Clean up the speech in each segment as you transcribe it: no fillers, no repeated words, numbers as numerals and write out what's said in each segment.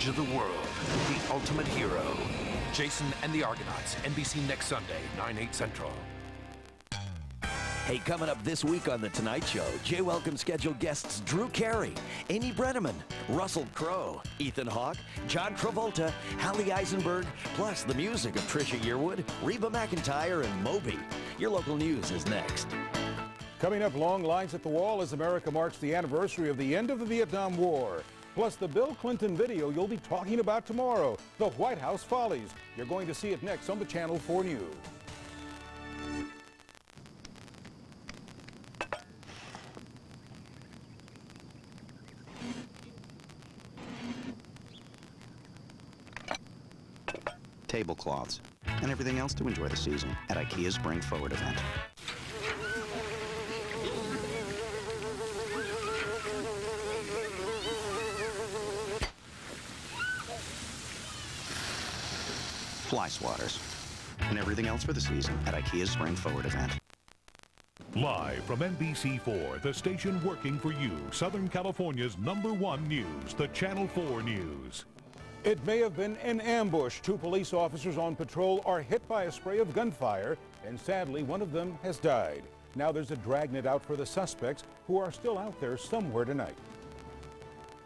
edge of the world, the ultimate hero. Jason and the Argonauts, NBC next Sunday, 9/8 Central. Hey, coming up this week on The Tonight Show, Jay welcomes scheduled guests Drew Carey, Amy Brenneman, Russell Crowe, Ethan Hawke, John Travolta, Hallie Eisenberg, plus the music of Trisha Yearwood, Reba McEntire, and Moby. Your local news is next. Coming up, long lines at the wall as America marks the anniversary of the end of the Vietnam War. Plus the Bill Clinton video you'll be talking about tomorrow, the White House Follies. You're going to see it next on the Channel 4 News. Tablecloths, and everything else to enjoy the season at IKEA's Bring Forward event. Fly swatters, and everything else for the season at IKEA's Spring Forward event. Live from NBC4, the station working for you, Southern California's #1 news, the Channel 4 News. It may have been an ambush. 2 police officers on patrol are hit by a spray of gunfire, and sadly, one of them has died. Now there's a dragnet out for the suspects who are still out there somewhere tonight.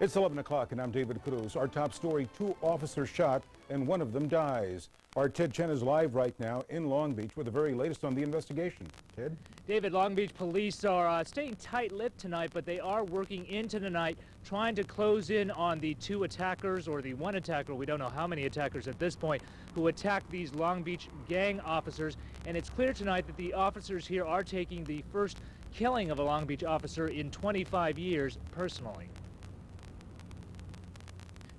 It's 11 o'clock, and I'm David Cruz. Our top story, 2 officers shot, and one of them dies. Our Ted Chen is live right now in Long Beach with the very latest on the investigation. Ted? David, Long Beach police are staying tight-lipped tonight, but they are working into the night, trying to close in on the 2 attackers, or the 1 attacker, we don't know how many attackers at this point, who attacked these Long Beach gang officers. And it's clear tonight that the officers here are taking the first killing of a Long Beach officer in 25 years personally.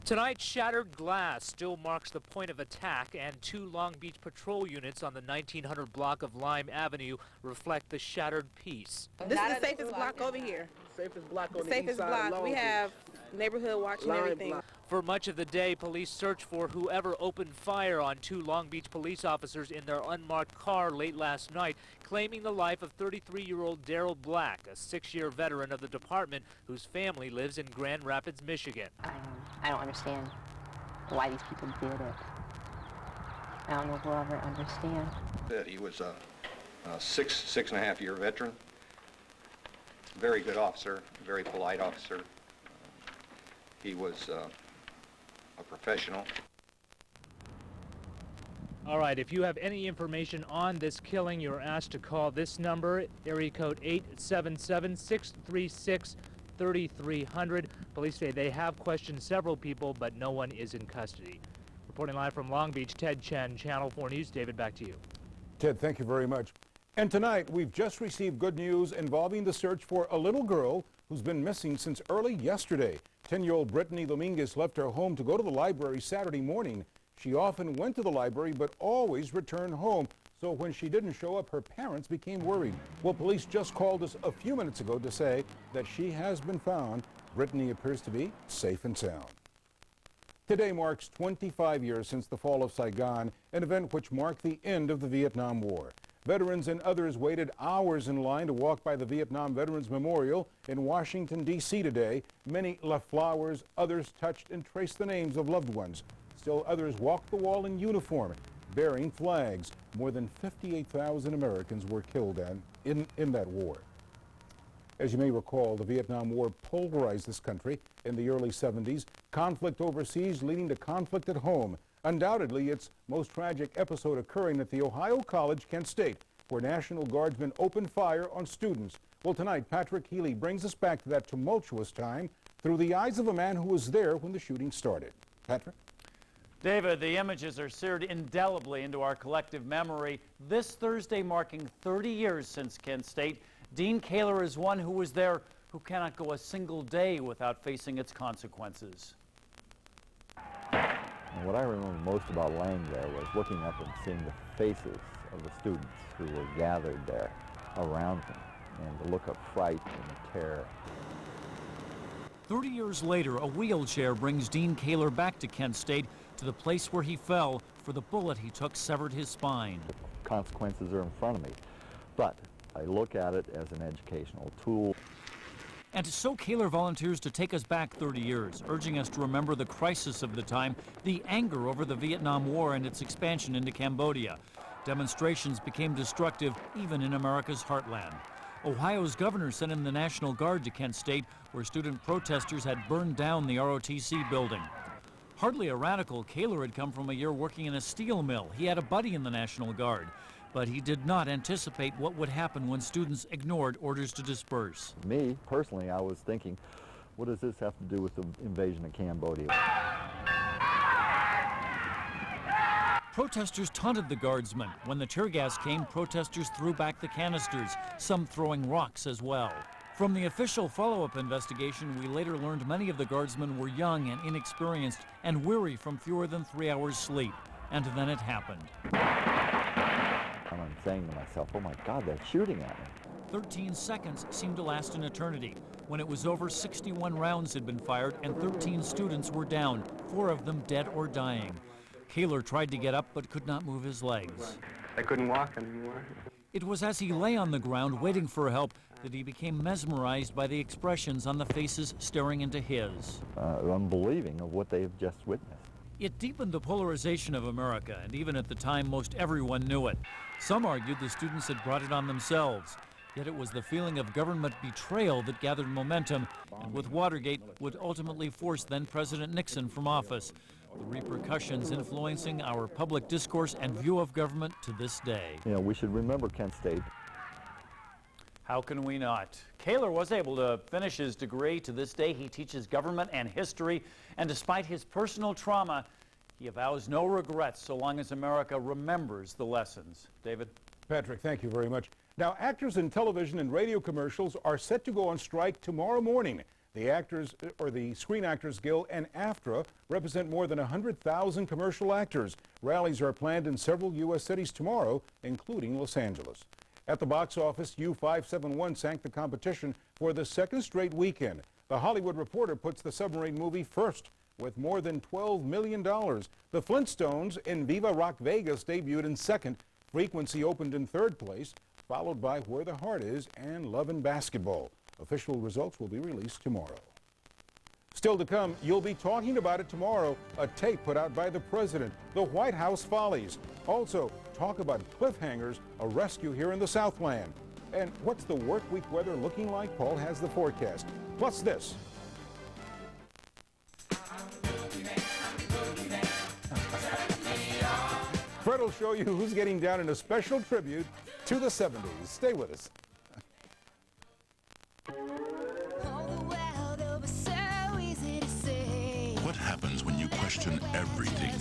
Tonight's shattered glass still marks the point of attack, and 2 Long Beach patrol units on the 1900 block of Lime Avenue reflect the shattered piece. This is the safest block over here. Safest block on the safest block. We have neighborhood watching everything. For much of the day, police searched for whoever opened fire on 2 Long Beach police officers in their unmarked car late last night, claiming the life of 33-year-old Daryl Black, a 6-year veteran of the department whose family lives in Grand Rapids, Michigan. I don't understand why these people did it. I don't know if we'll ever understand. He was a 6.5 year veteran. Very good officer, very polite officer. He was a professional. All right, if you have any information on this killing, you're asked to call this number, area code 877-636-3300. Police say they have questioned several people, but no one is in custody. Reporting live from Long Beach, Ted Chen, Channel 4 News. David, back to you. Ted, thank you very much. And tonight, we've just received good news involving the search for a little girl who's been missing since early yesterday. 10-year-old Brittany Dominguez left her home to go to the library Saturday morning. She often went to the library, but always returned home. So when she didn't show up, her parents became worried. Well, police just called us a few minutes ago to say that she has been found. Brittany appears to be safe and sound. Today marks 25 years since the fall of Saigon, an event which marked the end of the Vietnam War. Veterans and others waited hours in line to walk by the Vietnam Veterans Memorial in Washington, D.C. today. Many left flowers, others touched and traced the names of loved ones. Still others walked the wall in uniform, bearing flags. More than 58,000 Americans were killed in that war. As you may recall, the Vietnam War polarized this country in the early 70s. Conflict overseas leading to conflict at home. Undoubtedly, its most tragic episode occurring at the Ohio College, Kent State, where National Guardsmen opened fire on students. Well, tonight, Patrick Healy brings us back to that tumultuous time through the eyes of a man who was there when the shooting started. Patrick? David, the images are seared indelibly into our collective memory. This Thursday marking 30 years since Kent State, Dean Kaler is one who was there who cannot go a single day without facing its consequences. And what I remember most about laying there was looking up and seeing the faces of the students who were gathered there around him, and the look of fright and terror. 30 years later, a wheelchair brings Dean Kaler back to Kent State, to the place where he fell for the bullet he took severed his spine. The consequences are in front of me, but I look at it as an educational tool. And so Kaler volunteers to take us back 30 years, urging us to remember the crisis of the time, the anger over the Vietnam War and its expansion into Cambodia. Demonstrations became destructive even in America's heartland. Ohio's governor sent in the National Guard to Kent State, where student protesters had burned down the ROTC building. Hardly a radical, Kaler had come from a year working in a steel mill. He had a buddy in the National Guard, but he did not anticipate what would happen when students ignored orders to disperse. Me, personally, I was thinking, what does this have to do with the invasion of Cambodia? Protesters taunted the guardsmen. When the tear gas came, protesters threw back the canisters, some throwing rocks as well. From the official follow-up investigation, we later learned many of the guardsmen were young and inexperienced and weary from fewer than 3 hours sleep. And then it happened. And I'm saying to myself, oh my God, they're shooting at me. 13 seconds seemed to last an eternity. When it was over, 61 rounds had been fired and 13 students were down, 4 of them dead or dying. Kaler tried to get up but could not move his legs. I couldn't walk anymore. It was as he lay on the ground waiting for help that he became mesmerized by the expressions on the faces staring into his. Unbelieving of what they've just witnessed. It deepened the polarization of America, and even at the time, most everyone knew it. Some argued the students had brought it on themselves. Yet it was the feeling of government betrayal that gathered momentum, and with Watergate would ultimately force then-President Nixon from office. The repercussions influencing our public discourse and view of government to this day. You know, we should remember Kent State. How can we not? Kaler was able to finish his degree. To this day, he teaches government and history, and despite his personal trauma, he avows no regrets so long as America remembers the lessons. David? Patrick, thank you very much. Now, actors in television and radio commercials are set to go on strike tomorrow morning. The Actors, or the Screen Actors Guild and AFTRA represent more than 100,000 commercial actors. Rallies are planned in several U.S. cities tomorrow, including Los Angeles. At the box office, U-571 sank the competition for the second straight weekend. The Hollywood Reporter puts the submarine movie first with more than $12 million. The Flintstones in Viva Rock Vegas debuted in second. Frequency opened in third place, followed by Where the Heart Is and Love and Basketball. Official results will be released tomorrow. Still to come, you'll be talking about it tomorrow, a tape put out by the president, the White House follies. Also, talk about cliffhangers, a rescue here in the Southland. And what's the work week weather looking like? Paul has the forecast. Plus this. Fred will show you who's getting down in a special tribute to the 70s. Stay with us. What happens when you question everything?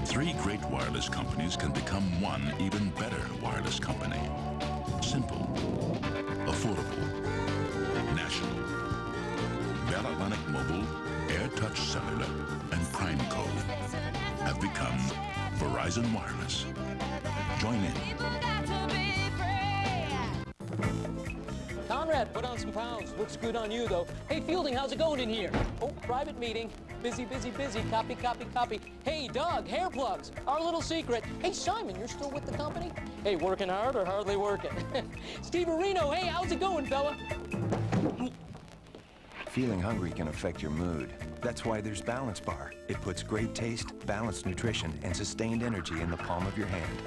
3 great wireless companies can become one even better wireless company. Simple, affordable, national. Bell Atlantic Mobile, AirTouch Cellular, and PrimeCo have become Verizon Wireless. Join in. Conrad, put on some pounds. Looks good on you, though. Hey, Fielding, how's it going in here? Oh, private meeting. Busy, busy, busy. Copy, copy, copy. Hey, Doug, hair plugs. Our little secret. Hey, Simon, you're still with the company? Hey, working hard or hardly working? Steve Areno, hey, how's it going, fella? Feeling hungry can affect your mood. That's why there's Balance Bar. It puts great taste, balanced nutrition, and sustained energy in the palm of your hand.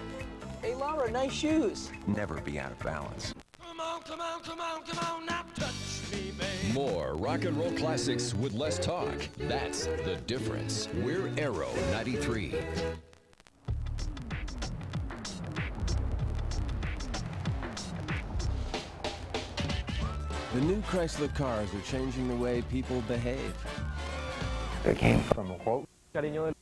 Hey, Laura, nice shoes. Never be out of balance. Come on, come on, come on, come on, now touch me, baby. More rock and roll classics with less talk. That's the difference. We're Arrow 93. The new Chrysler cars are changing the way people behave. It came from a quote. Cariño del